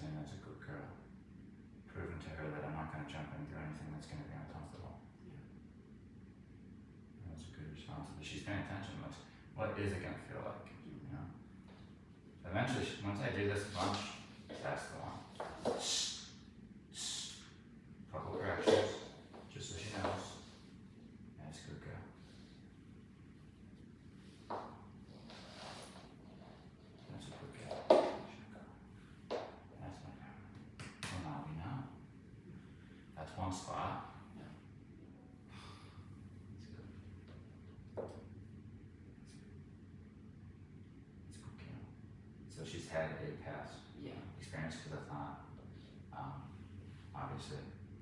saying that's a good girl. Proving to her that I'm not going to jump into anything that's going to be uncomfortable. Yeah. That's a good response. But she's paying attention. What is it going to feel like? You know. Eventually, once I do this a bunch, that's the one. Couple corrections, just so she knows. That's a good girl. That's a good girl. That's my girl. Well, now we know. That's one spot. Yeah. That's good. It's a good girl. So she's had a past Yeah. experience because I thought, obviously,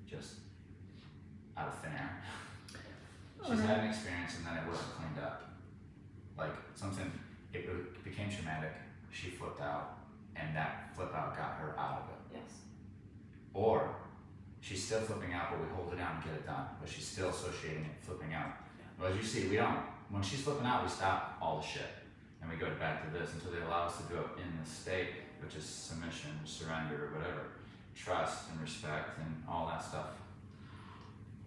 just out of thin air. She's had an experience and then it wasn't cleaned up. Like something, it became traumatic, she flipped out, and that flip out got her out of it. Yes. Or she's still flipping out, but we hold it down and get it done. But she's still associating it flipping out. Yeah. But as you see, we don't, when she's flipping out, we stop all the shit. And we go back to this until they allow us to do it in this state, which is submission, surrender, or whatever. Trust and respect and all that stuff.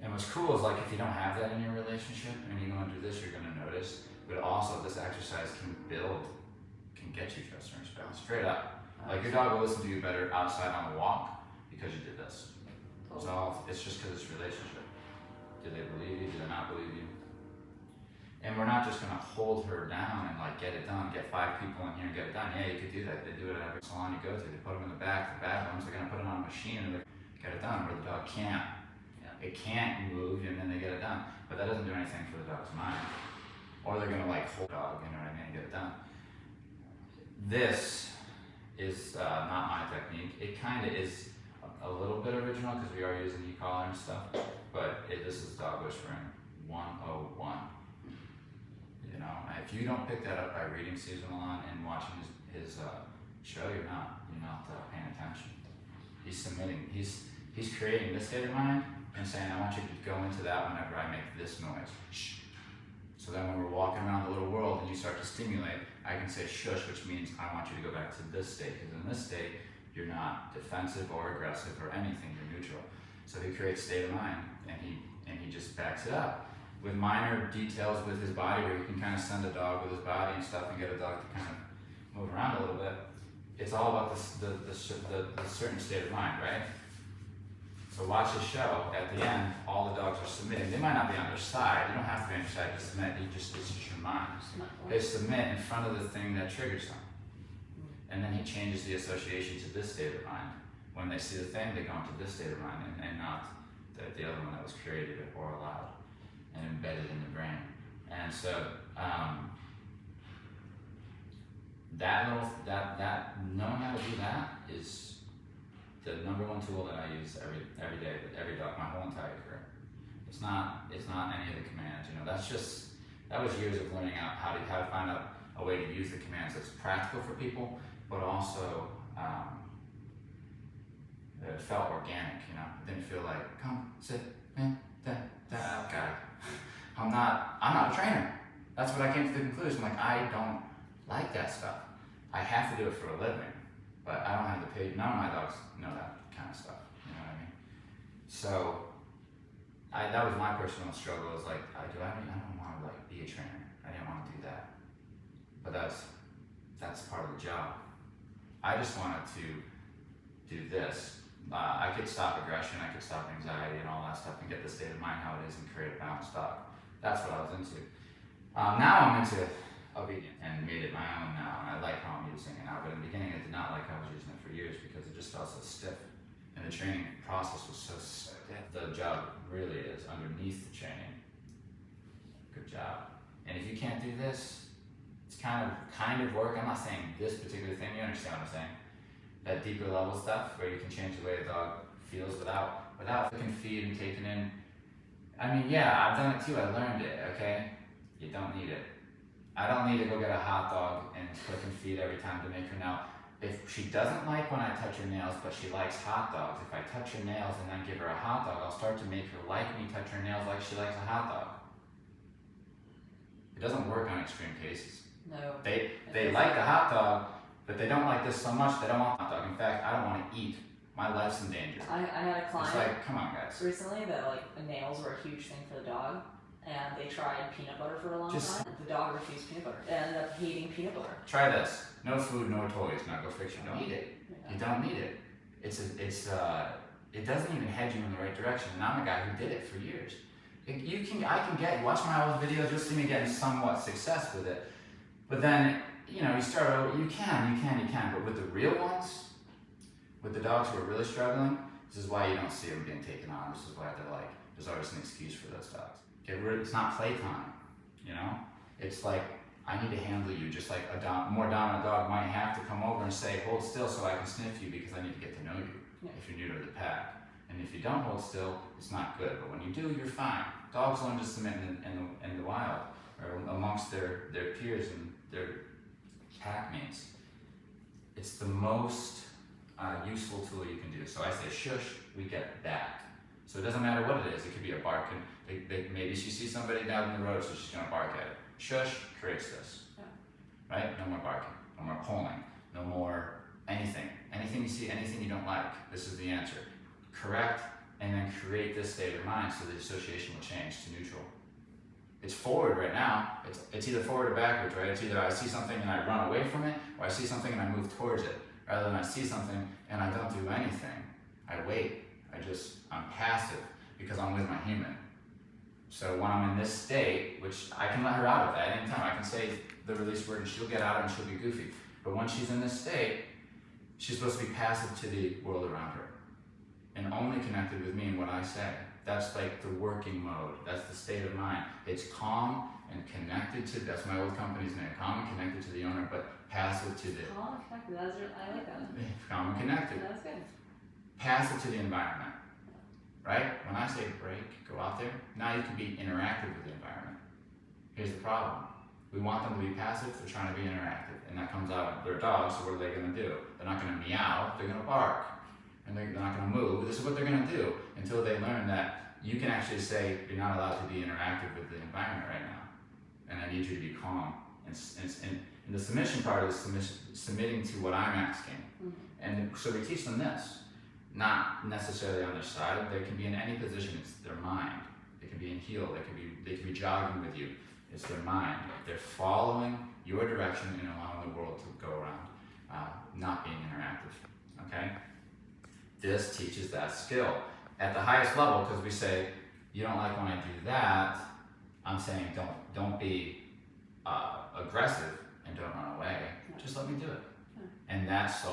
And what's cool is like if you don't have that in your relationship and you're going to do this, you're going to notice. But also this exercise can get you trust and respect. Straight up. Like your dog will listen to you better outside on the walk because you did this. It's just because it's relationship. Do they believe you? Do they not believe you? And we're not just going to hold her down and like get it done, get 5 people in here and get it done. Yeah, you could do that. They do it at every salon you go to. They put them in the back. The bad ones, they're going to put it on a machine and they get it done, where the dog can't. Yeah. It can't move and then they get it done. But that doesn't do anything for the dog's mind. Or they're going to like hold the dog, you know what I mean, and get it done. This is not my technique. It kind of is a little bit original because we are using ecollar and stuff. But this is dog whispering 101. You know, if you don't pick that up by reading Cesar Milan and watching his show, you're not paying attention. He's submitting. He's creating this state of mind and saying, I want you to go into that whenever I make this noise. Shh. So then when we're walking around the little world and you start to stimulate, I can say shush, which means I want you to go back to this state, because in this state, you're not defensive or aggressive or anything, you're neutral. So he creates state of mind and he just backs it up with minor details with his body, where you can kind of send a dog with his body and stuff and get a dog to kind of move around a little bit. It's all about the certain state of mind, right? So watch the show. At the end, all the dogs are submitting. They might not be on their side. You don't have to be on your side to submit. It's just your mind. They submit in front of the thing that triggers them. And then he changes the association to this state of mind. When they see the thing, they go into this state of mind and not the other one that was created or allowed and embedded in the brain. And so that knowing how to do that is the #1 tool that I use every day with every dog, my whole entire career. It's not any of the commands, you know. That was years of learning out how to find out a way to use the commands that's practical for people, but also it felt organic, you know. It didn't feel like come sit, got it. I'm not a trainer. That's what I came to the conclusion. Like, I don't like that stuff. I have to do it for a living, but I don't have to pay. None of my dogs know that kind of stuff. You know what I mean? So that was my personal struggle. Is like, I don't want to like be a trainer. I didn't want to do that. But that's part of the job. I just wanted to do this. I could stop aggression, I could stop anxiety and all that stuff and get the state of mind how it is and create a balanced dog. That's what I was into. Now I'm into obedience and made it my own now. And I like how I'm using it now, but in the beginning I did not like how I was using it for years because it just felt so stiff. And the training process was so stiff. The job really is underneath the training. Good job. And if you can't do this, it's kind of work. I'm not saying this particular thing, you understand what I'm saying? That deeper level stuff where you can change the way a dog feels without looking feed and taking in. I mean, yeah, I've done it too, I learned it, okay? You don't need it. I don't need to go get a hot dog and click and feed every time to make her nail. If she doesn't like when I touch her nails, but she likes hot dogs, if I touch her nails and then give her a hot dog, I'll start to make her like me touch her nails like she likes a hot dog. It doesn't work on extreme cases. No. They like the hot dog, But they don't like this so much, they don't want hot dog. In fact, I don't want to eat. My life's in danger. I had a client It's like, come on, guys. recently that like the nails were a huge thing for the dog, and they tried peanut butter for a long time. The dog refused peanut butter. It ended up hating peanut butter. Try this. No food, no toys. Now go fix your. Don't eat it. Yeah. You don't need it. It doesn't even head you in the right direction. And I'm a guy who did it for years. Watch my old videos, you'll see me getting somewhat success with it. But then, you start over, you can. But with the real ones, with the dogs who are really struggling, this is why you don't see them being taken on. This is why they're like, there's always an excuse for those dogs. It's not playtime, It's like, I need to handle you, just like a more dominant dog might have to come over and say, hold still so I can sniff you because I need to get to know you if you're new to the pack. And if you don't hold still, it's not good. But when you do, you're fine. Dogs learn to submit in the wild, or amongst their peers and their pack mates. It's the most useful tool you can do. So I say shush, we get back. So it doesn't matter what it is. It could be a bark, and maybe she sees somebody down the road, so she's gonna bark at it. Shush creates this, right? No more barking, no more pulling, no more anything. Anything you see, anything you don't like, this is the answer. Correct, and then create this state of mind so the association will change to neutral. It's forward right now. It's either forward or backwards, right? It's either I see something and I run away from it, or I see something and I move towards it. Rather than I see something and I don't do anything. I wait. I'm passive because I'm with my human. So when I'm in this state, which I can let her out of at any time, I can say the release word and she'll get out and she'll be goofy. But when she's in this state, she's supposed to be passive to the world around her and only connected with me and what I say. That's like the working mode. That's the state of mind. It's calm and connected to, that's my old company's name, calm and connected to the owner, but passive to the... Calm and connected, I like that. Calm and connected. That's good. Passive to the environment, right? When I say break, go out there, now you can be interactive with the environment. Here's the problem. We want them to be passive, they're trying to be interactive. And that comes out, they're dogs, so what are they gonna do? They're not gonna meow, they're gonna bark. And they're not gonna move. This is what they're gonna do until they learn that you can actually say, you're not allowed to be interactive with the environment right now. And I need you to be calm. And the submission part is submitting to what I'm asking. And so we teach them this. Not necessarily on their side. They can be in any position. It's their mind. They can be in heel. They can be jogging with you. It's their mind. They're following your direction and allowing the world to go around, not being interactive. Okay. This teaches that skill at the highest level because we say you don't like when I do that. I'm saying don't be aggressive and don't run away. Just let me do it, and that's the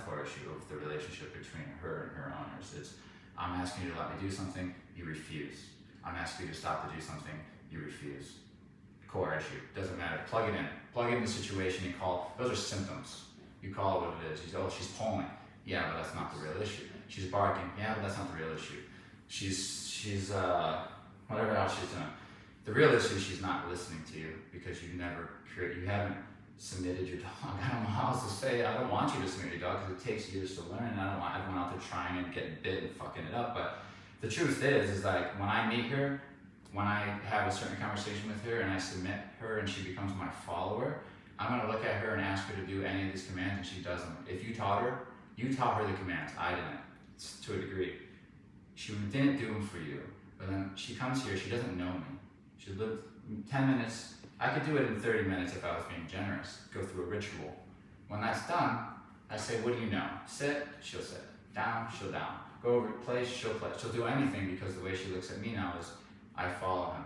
core issue of the relationship between her and her owners. It's, I'm asking you to let me do something, you refuse. I'm asking you to stop to do something, you refuse. Core issue, doesn't matter, plug it in the situation you call, those are symptoms. You call it what it is. You say, oh, she's pulling. Yeah, but that's not the real issue. She's barking. Yeah, but that's not the real issue. She's whatever else she's doing. The real issue is she's not listening to you because you haven't submitted your dog. I don't know how else to say. I don't want you to submit your dog because it takes years to learn, and I don't want everyone out there trying and getting bit and fucking it up. But the truth is like when I meet her, when I have a certain conversation with her and I submit her and she becomes my follower, I'm gonna look at her and ask her to do any of these commands and she doesn't. If you taught her the commands. I didn't, to a degree. She didn't do them for you, but then she comes here, she doesn't know me. She lived 10 minutes. I could do it in 30 minutes if I was being generous, go through a ritual. When that's done, I say, what do you know? Sit, she'll sit. Down, she'll down. Go over to place, she'll play. She'll do anything because the way she looks at me now is, I follow him.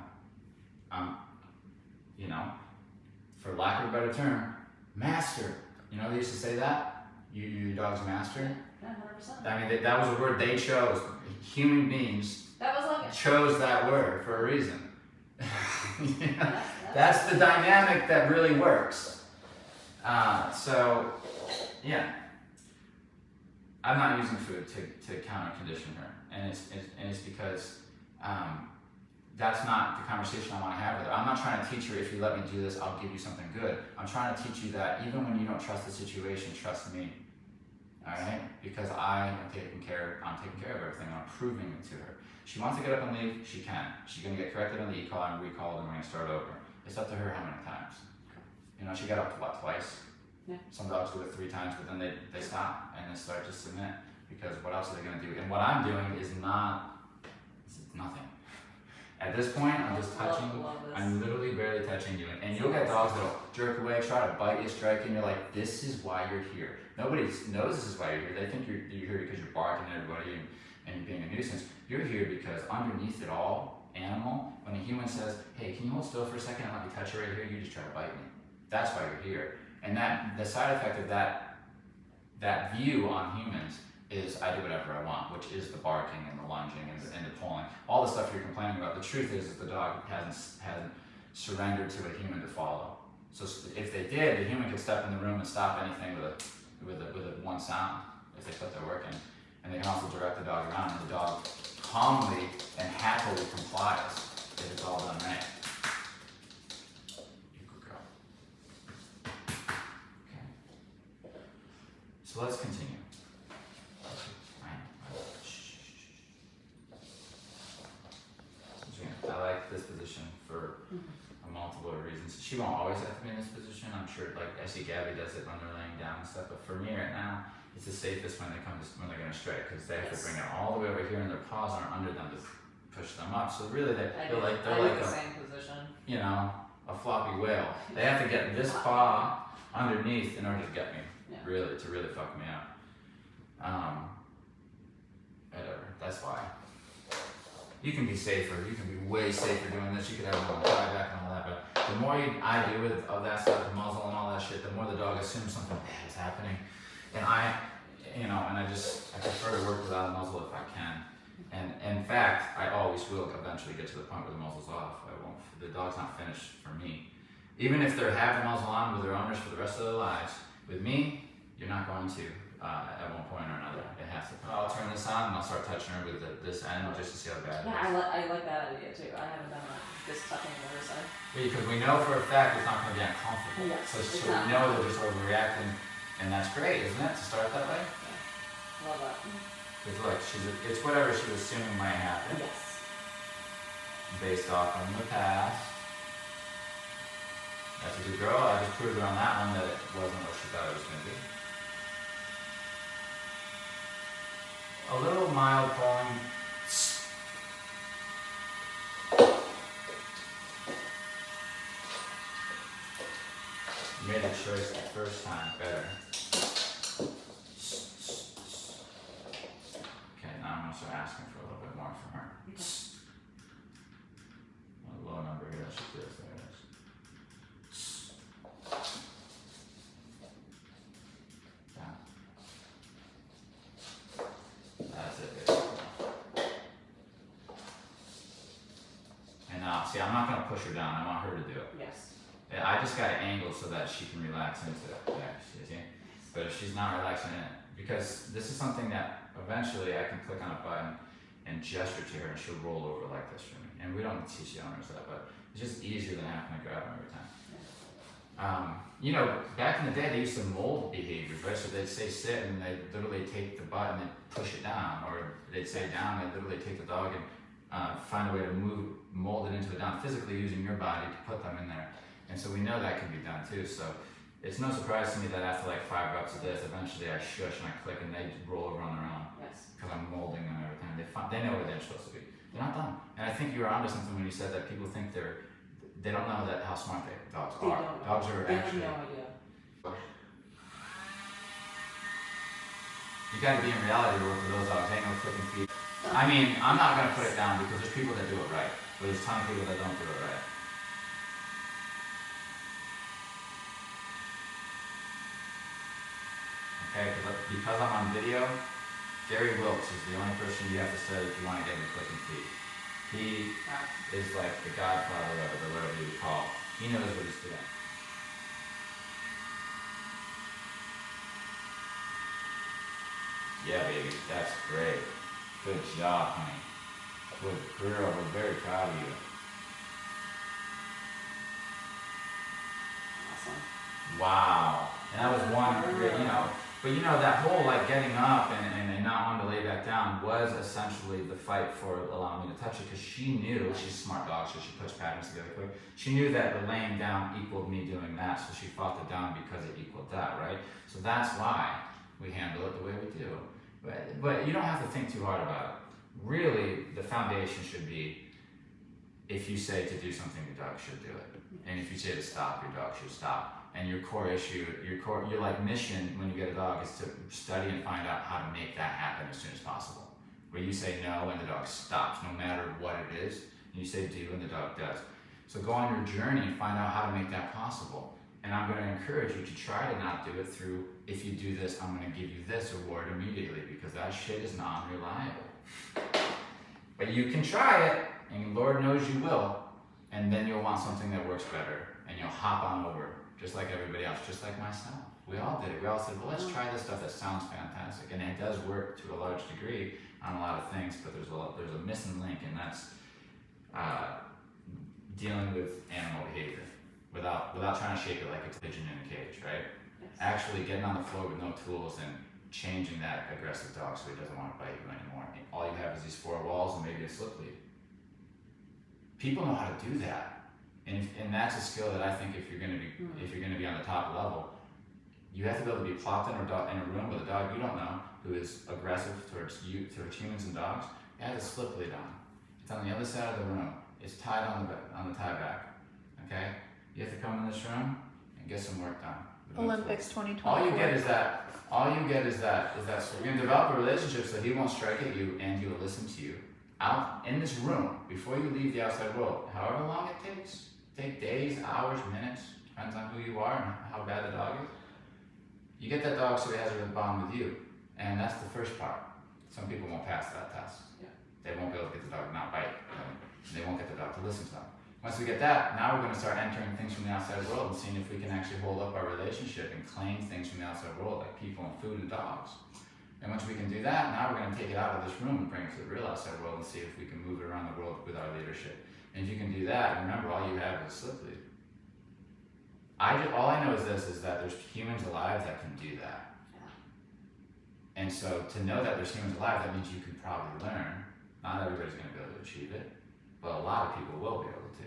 For lack of a better term, master. They used to say that? Your dog's master? Yeah, 100%. I mean, that was a word they chose. Human beings chose that word for a reason. That's the dynamic that really works. Yeah. I'm not using food to counter condition her. And it's because that's not the conversation I want to have with her. I'm not trying to teach her, if you let me do this, I'll give you something good. I'm trying to teach you that even when you don't trust the situation, trust me. All right? Because I'm taking care of everything. I'm proving it to her. She wants to get up and leave, she can. She's going to get corrected on the ecollar and recalled, and we're going to start over. It's up to her how many times. She got up to what, twice? Yeah. Some dogs do it 3 times, but then they stop and they start to submit because what else are they going to do? And what I'm doing is it's nothing. At this point, I'm just touching. I'm literally barely touching you, and you'll get dogs that'll jerk away, try to bite you, strike you, and you're like, "This is why you're here." Nobody knows this is why you're here. They think you're here because you're barking at everybody and you're being a nuisance. You're here because underneath it all, animal, when a human says, "Hey, can you hold still for a second and let me touch you right here?" You just try to bite me. That's why you're here. And the side effect of that view on humans is I do whatever I want, which is the barking and the lunging and the pulling, all the stuff you're complaining about. The truth is the dog hasn't surrendered to a human to follow. So if they did, the human could step in the room and stop anything with a one sound if they put their work in. And they can also direct the dog around, and the dog calmly and happily complies if it's all done right. You could go. Okay. So let's continue. I like this position for a multiple of reasons. She won't always have to be in this position. I'm sure, like I see Gabby does it when they're laying down and stuff. But for me right now, it's the safest when they're going to strike because they have to bring it all the way over here, and their paws aren't under them to push them up. So really, they're like the same position. You know, a floppy whale. They have to get this paw underneath in order to get me. Yeah. Really fuck me up. Whatever. That's why. You can be safer. You can be way safer doing this. You could have them on tie back and all that. But the more I do with that stuff, the muzzle and all that shit, the more the dog assumes something bad is happening. And I prefer to work without a muzzle if I can. And in fact, I always will eventually get to the point where the muzzle's off. The dog's not finished for me. Even if they have the muzzle on with their owners for the rest of their lives, with me, you're not going to at one point or another. It has to. I'll turn this on and I'll start touching her with this end just to see how bad it is. I like that idea too. I haven't done this touching the other side. Because we know for a fact it's not going to be uncomfortable. Yes, so we know they're just overreacting, and that's great, isn't it, to start that way? Yeah. Love that. Because look, it's whatever she was assuming might happen. Yes. Based off on the past. That's a good girl. I just proved her on that one that it wasn't what she thought it was going to be. A little mild pulling. You made the choice the first time better. Okay, now I'm going to start asking for a little bit more from her. A low number here, that should do it. There it is. Down. That's it, baby. And now, see, I'm not going to push her down. I want her to do it. Yes. I just got it angled so that she can relax into it. Yeah, see? But if she's not relaxing in it, because this is something that eventually I can click on a button and gesture to her and she'll roll over like this for me. And we don't teach the owners that, but it's just easier than having to grab them every time. You know, back in the day they used to mold behaviors, right? So they'd say sit and they'd literally take the butt and they'd push it down, or they'd say down, they'd literally take the dog and find a way to mold it into a down, physically using your body to put them in there. And so we know that can be done too. So it's no surprise to me that after like 5 reps of this, eventually I shush and I click and they roll over on their own. Yes. Because I'm molding them every time. They know where they're supposed to be. They're not done. And I think you were onto something when you said that people think they don't know how smart dogs are. Dogs are actually. They have no idea. You got to be in reality to work with those dogs. Ain't no clicking feet. I mean, I'm not gonna put it down because there's people that do it right, but there's a ton of people that don't do it right. Okay, because I'm on video, Gary Wilkes is the only person you have to study if you want to get him clicking feet. He is like the godfather of it, or whatever you would call. He knows what he's doing. Yeah, baby, that's great. Good job, honey. Good girl, we're very proud of you. Awesome. Wow. And that was one, you know, but But you know, that whole like getting up and not wanting to lay back down was essentially the fight for allowing me to touch it, because she knew, she's a smart dog, so she puts patterns together quick. She knew that the laying down equaled me doing that, so she fought the down because it equaled that, right? So that's why we handle it the way we do. But you don't have to think too hard about it. Really, the foundation should be, if you say to do something, your dog should do it. And if you say to stop, your dog should stop. And your core issue, your like mission when you get a dog is to study and find out how to make that happen as soon as possible. Where you say no and the dog stops, no matter what it is. And you say do and the dog does. So go on your journey and find out how to make that possible. And I'm going to encourage you to try to not do it through, if you do this, I'm going to give you this reward immediately, because that shit is non-reliable. But you can try it, and Lord knows you will, and then you'll want something that works better, and you'll hop on over, just like everybody else, just like myself. We all did it. We all said, well, let's try this stuff that sounds fantastic. And it does work to a large degree on a lot of things, but there's a missing link, and that's dealing with animal behavior without trying to shape it like a pigeon in a cage, right? Yes. Actually getting on the floor with no tools and changing that aggressive dog so he doesn't want to bite you anymore. All you have is these four walls and maybe a slip lead. People know how to do that, and that's a skill that I think if you're going to be on the top level, you have to be able to be plopped in a room with a dog you don't know who is aggressive towards humans and dogs. It has a slip lead on. It's on the other side of the room. It's tied on the tie back. Okay, you have to come in this room and get some work done. Olympics 2024. All you get is that. So you're gonna develop a relationship so he won't strike at you and he will listen to you. Out in this room before you leave the outside world, however long it takes. Take days, hours, minutes, depends on who you are and how bad the dog is. You get that dog so he has a bond with you, and that's the first part. Some people won't pass that test. Yeah. They won't be able to get the dog to not bite. They won't get the dog to listen to them. Once we get that, now we're going to start entering things from the outside world and seeing if we can actually hold up our relationship and claim things from the outside world, like people and food and dogs. And once we can do that, now we're going to take it out of this room and bring it to the real outside world and see if we can move it around the world with our leadership. And if you can do that, remember, all you have is a slip lead. All I know is this, is that there's humans alive that can do that. Yeah. And so to know that there's humans alive, that means you can probably learn. Not everybody's going to be able to achieve it, but a lot of people will be able to.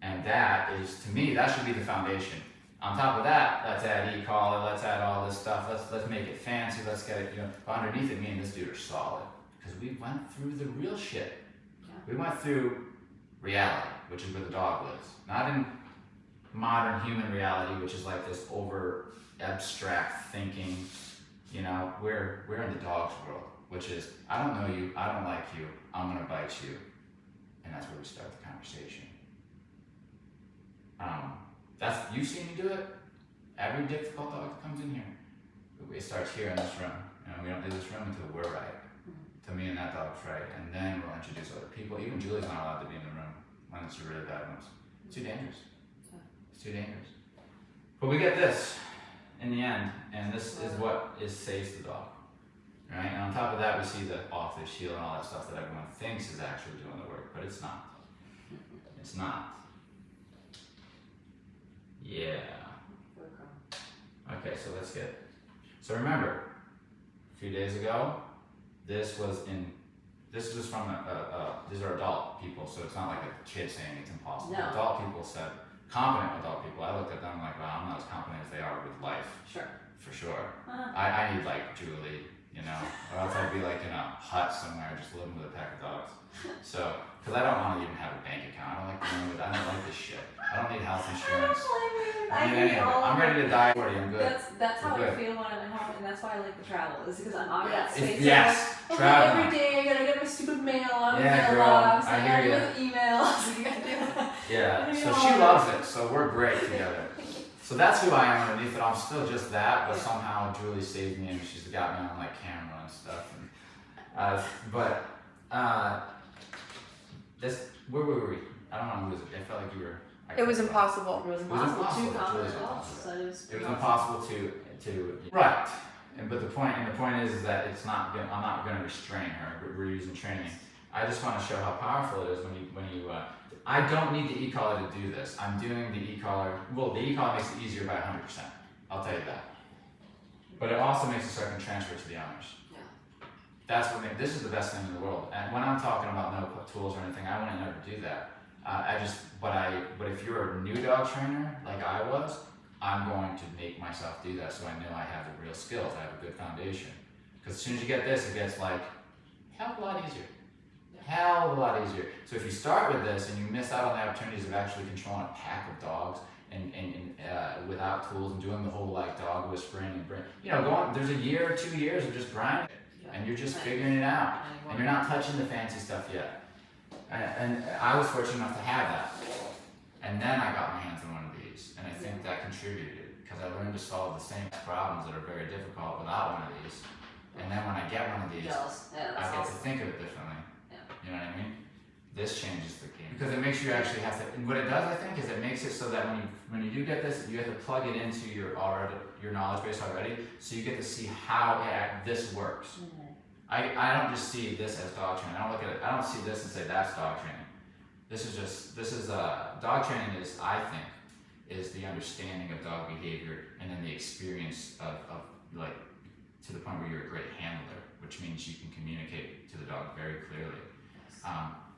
And that is, to me, that should be the foundation. On top of that, let's add ecollar, let's add all this stuff, let's make it fancy, let's get it, but underneath it, me and this dude are solid. Because we went through the real shit. Yeah. We went through reality, which is where the dog lives. Not in modern human reality, which is like this over abstract thinking, we're in the dog's world, which is, I don't know you, I don't like you, I'm gonna bite you. And that's where we start the conversation. You've seen me do it. Every difficult dog that comes in here, it starts here in this room. We don't leave this room until we're right. Mm-hmm. To me and that dog's right, and then we'll introduce other people. Even Julie's not allowed to be in the room when it's a really bad one. It's too dangerous. It's too dangerous. But we get this in the end, and this is what saves the dog. Right? And on top of that, we see the off the shield and all that stuff that everyone thinks is actually doing the work, but it's not. It's not. Yeah. Okay, so let's get. So remember, a few days ago, this was from these are adult people, so it's not like a kid saying it's impossible. No. Adult people said, competent adult people. I looked at them like, wow, I'm not as competent as they are with life. Sure. For sure. Uh-huh. I need like Julie, or else I'd be like in a hut somewhere, just living with a pack of dogs. So, because I don't want to even have a bank account. I don't like this shit. I don't need health insurance. I'm ready to die already. I'm good. That's how I feel when I'm at home, and that's why I like to travel. Is because I'm out of that space. Yes, like, traveling. Every day I gotta get my stupid mail on the mailbox. I hear you. Emails. Yeah. So she loves it. So we're great together. So that's who I am underneath it. I'm still just that, but somehow Julie saved me and she's got me on like camera and stuff. Where were we? I don't know who was it. I felt like you were. It was impossible. It was impossible. It was impossible to right. But the point is that it's not. I'm not going to restrain her. We're using training. I just want to show how powerful it is when you. I don't need the e-collar to do this. I'm doing the e-collar. Well, the e-collar makes it easier by 100%. I'll tell you that. But it also makes it so I can transfer to the owners. Yeah. That's what this is the best thing in the world. And when I'm talking about no tools or anything, I wouldn't never do that. But if you're a new dog trainer like I was, I'm going to make myself do that so I know I have the real skills. I have a good foundation. Because as soon as you get this, it gets like hell of a lot easier. Hell of a lot easier. So if you start with this and you miss out on the opportunities of actually controlling a pack of dogs and without tools and doing the whole like dog whispering and there's a year or 2 years of just grinding and you're just figuring it out and you're not touching the fancy stuff yet. And I was fortunate enough to have that. And then I got my hands on one of these and I think that contributed because I learned to solve the same problems that are very difficult without one of these. And then when I get one of these, I get to think of it differently. You know what I mean? This changes the game because it makes you actually have to. And what it does, I think, is it makes it so that when you do get this, you have to plug it into your knowledge base already, so you get to see how this works. Mm-hmm. I don't just see this as dog training. I don't look at it. I don't see this and say that's dog training. This is dog training is, I think, is the understanding of dog behavior and then the experience of like to the point where you're a great handler, which means you can communicate to the dog very clearly.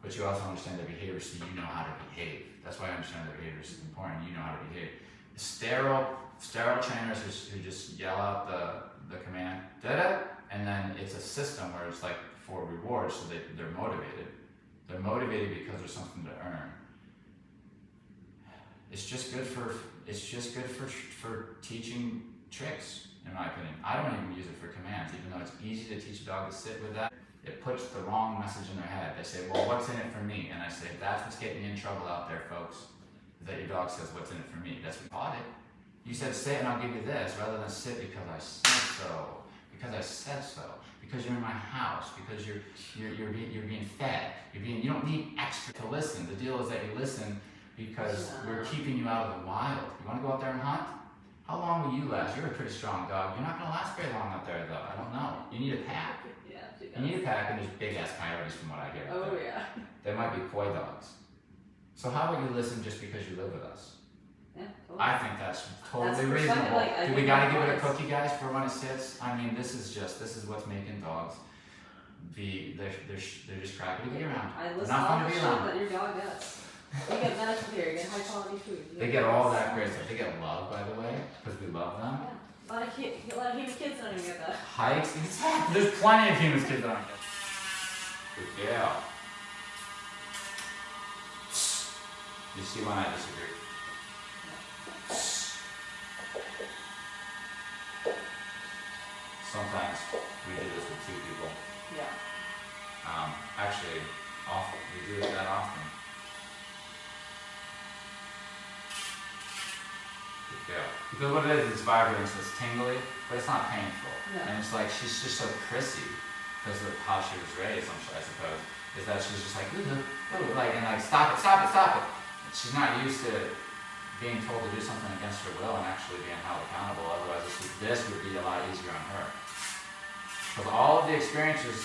But you also understand their behavior so you know how to behave. That's why I understand their behavior is important. You know how to behave. Sterile trainers who just yell out the command, da-da, and then it's a system where it's like for rewards, so they're motivated. They're motivated because there's something to earn. It's just good for teaching tricks, in my opinion. I don't even use it for commands, even though it's easy to teach a dog to sit with that. It puts the wrong message in their head. They say, well, what's in it for me? And I say, that's what's getting you in trouble out there, folks. Is that your dog says, what's in it for me? That's what you taught it. You said, sit and I'll give you this, rather than sit because I said so. Because I said so. Because you're in my house. Because you're being fed. You don't need extra to listen. The deal is that you listen because we're keeping you out of the wild. You want to go out there and hunt? How long will you last? You're a pretty strong dog. You're not going to last very long out there, though. I don't know. You need a pack. You need a pack, and there's big ass coyotes from what I hear. Oh yeah. They might be coy dogs. So how about you listen just because you live with us? Yeah, totally. I think that's totally reasonable. Do we gotta give it a cookie, guys, for when it sits? I mean, this is what's making dogs they're just crappy to be around. I They're not fun to be around. That your dog gets. You get medical care, you get high quality food. They get all that great stuff. They get love, by the way, because we love them. Yeah. A lot of human kids don't even get that. Hikes, exactly. There's plenty of human kids that don't get that. Good girl. You see when I disagree. Sometimes we do this with two people. Yeah. Actually, often we do it that often. Good girl. Because what it is, it's vibrating, so it's tingly, but it's not painful. No. And it's like she's just so prissy because of how she was raised. I suppose is that she's just like stop it. And she's not used to being told to do something against her will and actually being held accountable. Otherwise, this would be a lot easier on her. Because all of the experiences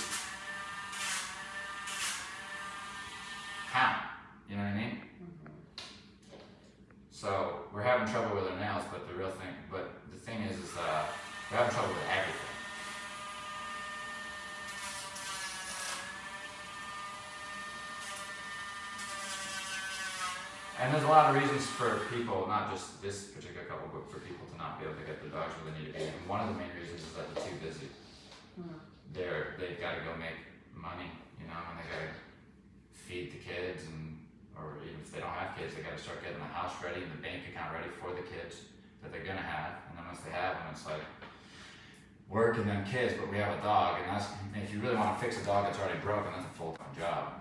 count. You know what I mean? Mm-hmm. So we're having trouble with our nails, but the thing is we're having trouble with everything. And there's a lot of reasons for people, not just this particular couple, but for people to not be able to get their dogs where they need to be. And one of the main reasons is that they're too busy. Mm-hmm. They've got to go make money, and they got to feed the kids, or even if they don't have kids, they got to start getting the house ready and the bank account ready for the kids that they're gonna have. And then once they have them, it's like work and then kids. But we have a dog, and if you really want to fix a dog that's already broken, that's a full-time job.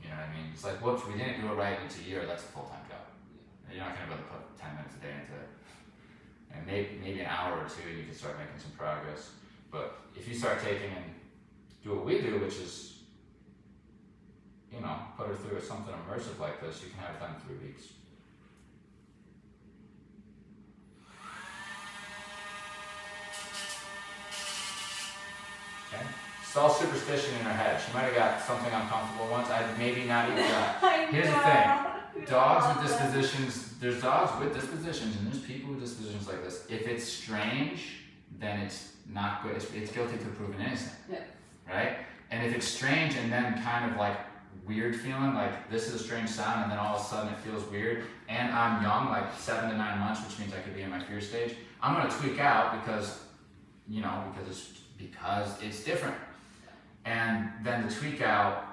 You know what I mean? It's like, whoops, we didn't do it right, and it's a year, that's a full-time job. And you're not going to be able to put 10 minutes a day into it. And maybe an hour or two, you can start making some progress. But if you start taking and do what we do, which is, put her through something immersive like this, you can have it done in 3 weeks. Okay? It's all superstition in her head. She might have got something uncomfortable once. Maybe not even that. Here's the thing. Dogs with dispositions, there's dogs with dispositions and there's people with dispositions like this. If it's strange, then it's not good. It's guilty to proven innocent. Yeah. Right? And if it's strange and then kind of like weird feeling, like this is a strange sound and then all of a sudden it feels weird, and I'm young, like 7 to 9 months, which means I could be in my fear stage, I'm gonna tweak out because, you know, because it's different. And then the tweak out,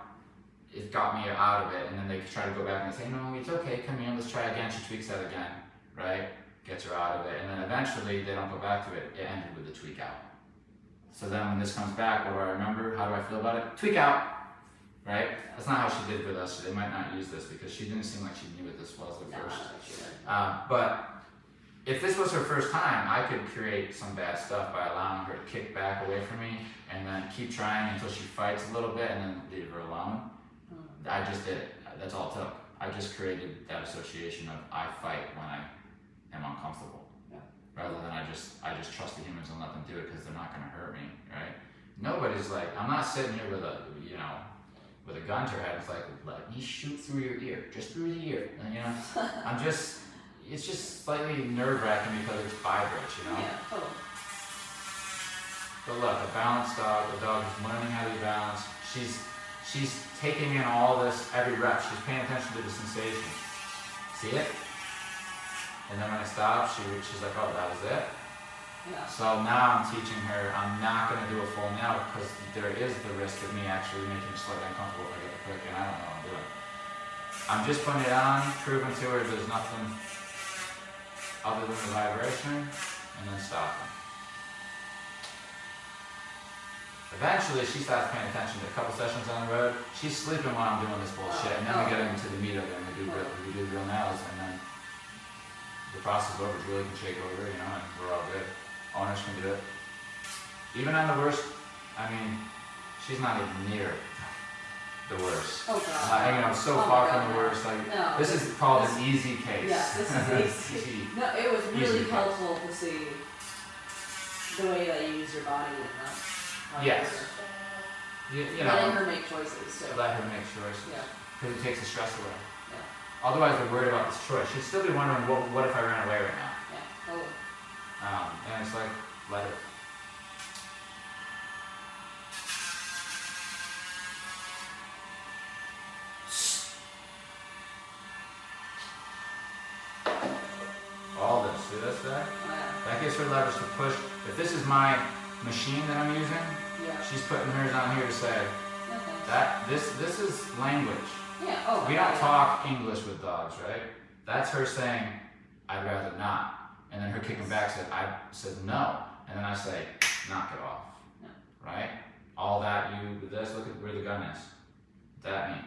it got me out of it, and then they try to go back and say, no, it's okay, come here, let's try again. She tweaks that again, right? Gets her out of it, and then eventually they don't go back to it. It ended with the tweak out. So then when this comes back, what do I remember? How do I feel about it? Tweak out, right? That's not how she did with us. They might not use this because she didn't seem like she knew what this was at first. But if this was her first time, I could create some bad stuff by allowing her to kick back away from me and then keep trying until she fights a little bit and then leave her alone. I just did it. That's all it took. I just created that association of I fight when I am uncomfortable, rather than I just trust the humans and let them do it because they're not going to hurt me, right? Nobody's like, I'm not sitting here with a, you know, with a gun to her head. It's like, let me shoot through your ear, just through the ear, and you know, it's just slightly nerve-wracking because it's vibrates, you know. Yeah, totally. But look, a balanced dog, a dog who's learning how to be balanced. She's taking in all this every rep. She's paying attention to the sensation. See it? And then when I stop, she's like, oh, that was it? Yeah. So now I'm teaching her I'm not going to do a full nail because there is the risk of me actually making her slightly uncomfortable if I get the click and I don't know what I'm doing. I'm just putting it on, proving to her there's nothing other than the vibration, and then stopping. Eventually, she starts paying attention to a couple sessions on the road. She's sleeping while I'm doing this bullshit, and then we get into the meat of it, and we do real nails, and then the process is over. Julie can shake over, you know, and we're all good. Owners can do it. Even on the worst, I mean, she's not even near the worst. Oh god. You know, so far from the worst. Like No, this is called an easy case. Yes, this is easy. No, it was really helpful to see the way that you use your body and how Yes. You know, letting her make choices too. let her make choices. Yeah. Because it takes the stress away. Yeah. Otherwise, they're worried about this choice. She'd still be wondering, what if I ran away right now? Yeah, totally. And it's like, let her. All this, see this there? Oh, yeah. That gives her leverage to push. If this is my machine that I'm using, Yeah. she's putting hers on here to say, No thanks. that this is language. Yeah, oh. We yeah, don't talk English with dogs, right? That's her saying, I'd rather not. And then her kicking back says no. And then I say, knock it off. No. Right? All that with this, look at where the gun is. That mean.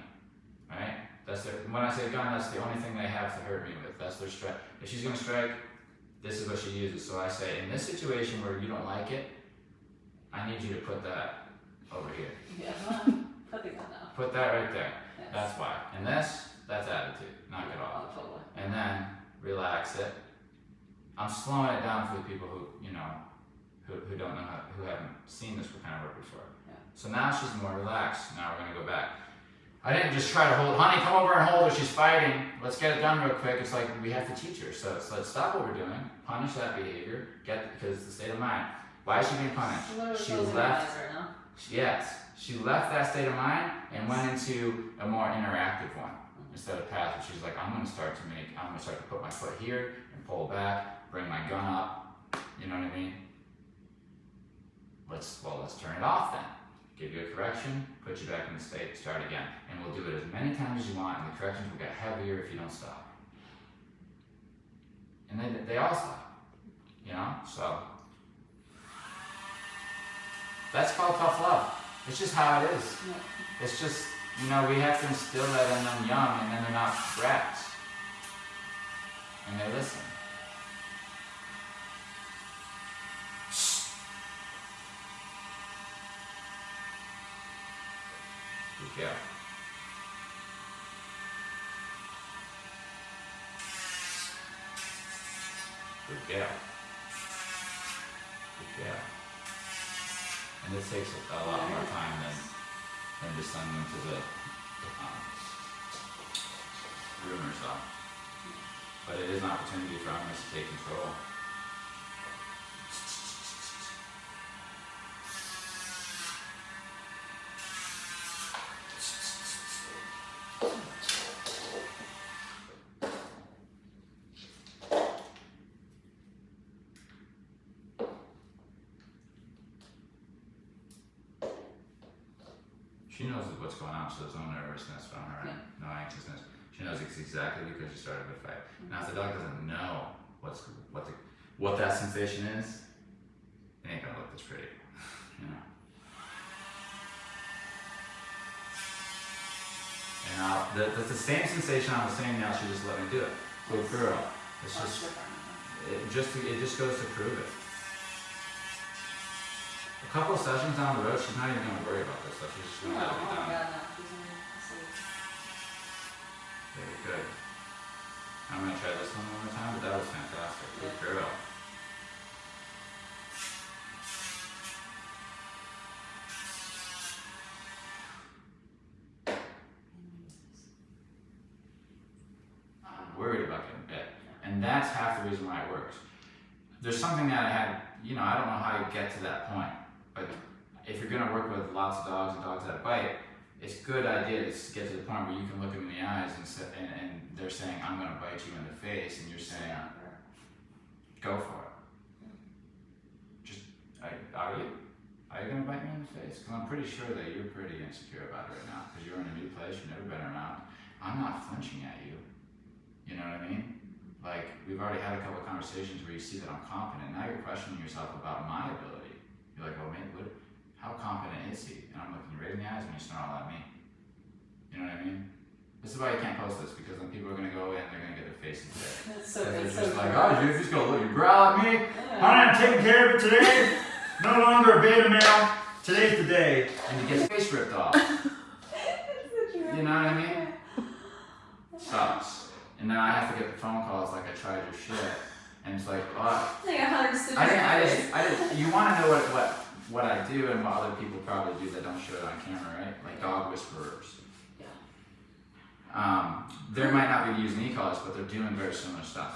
Right? That's their, when I say gun, that's the only thing they have to hurt me with. That's their strike. If she's gonna strike, this is what she uses. So I say, in this situation where you don't like it, I need you to put that over here. Yeah, put the gun down. Put that right there. Yes. That's why. And this, that's attitude. Knock it off. Oh, totally. And then relax it. I'm slowing it down for the people who, you know, who don't know who haven't seen this kind of work before. Yeah. So now she's more relaxed. Now we're gonna go back. I didn't just try to hold, honey, come over and hold her, she's fighting. Let's get it done real quick. It's like we have to teach her. So let's stop what we're doing, punish that behavior, because it's the state of mind. Why is she being punished? She left. Right now. Yes, she left that state of mind and went into a more interactive one instead of passive. She's like, I'm gonna start to put my foot here and pull back, bring my gun up. You know what I mean? Let's turn it off then. Give you a correction, put you back in the state, start again. And we'll do it as many times as you want, and the corrections will get heavier if you don't stop. And they all stop. You know? So that's called tough love. It's just how it is. Yeah. It's just, you know, we have to instill that in them young, and then they're not brats. And they listen. Good girl. Good girl. Good girl. And this takes a lot more time than just sending them to the room or so. But it is an opportunity for owners to take control. She knows what's going on, so there's no nervousness from her, Yeah. no anxiousness. She knows it's exactly because she started the fight. Now, if the dog doesn't know what that sensation is, it ain't gonna look this pretty, you know. And that's the same sensation I was saying now. She just let me do it. Good girl. It's That's just different. it just goes to prove it. A couple of sessions down the road, she's not even gonna worry about this stuff. She's just No, gonna oh let it be my done. god, no. She's in asleep. Very good. I'm gonna try this one more time, but that was fantastic. Good girl. I'm worried about getting bit. And that's half the reason why it works. There's something that I had, I don't know how you get to that point, but if you're gonna work with lots of dogs and dogs that bite, it's a good idea to get to the point where you can look them in the eyes and they're saying, I'm gonna bite you in the face, and you're saying, go for it. Just, are you gonna bite me in the face? Because I'm pretty sure that you're pretty insecure about it right now, because you're in a new place, you've never been around. I'm not flinching at you. You know what I mean? Like, we've already had a couple of conversations where you see that I'm confident. Now you're questioning yourself about my ability. You're like, well, man, how confident is he? And I'm looking you right in the eyes when you snarl at me. You know what I mean? This is why you can't post this, because then people are going to go in and they're going to get their faces bit. They're just like, oh, you're just going to look, you growl at me? Honey, I'm taking care of it today. No longer a beta male. Today's the day. And you get your face ripped off. You know what I mean? Sucks. And then I have to get the phone calls like I tried your shit. And it's like, oh. Like 100 stitches. I just, you want to know what I do and what other people probably do that don't show it on camera, right? Like dog whisperers. Yeah. They might not be using e-collars, but they're doing very similar stuff.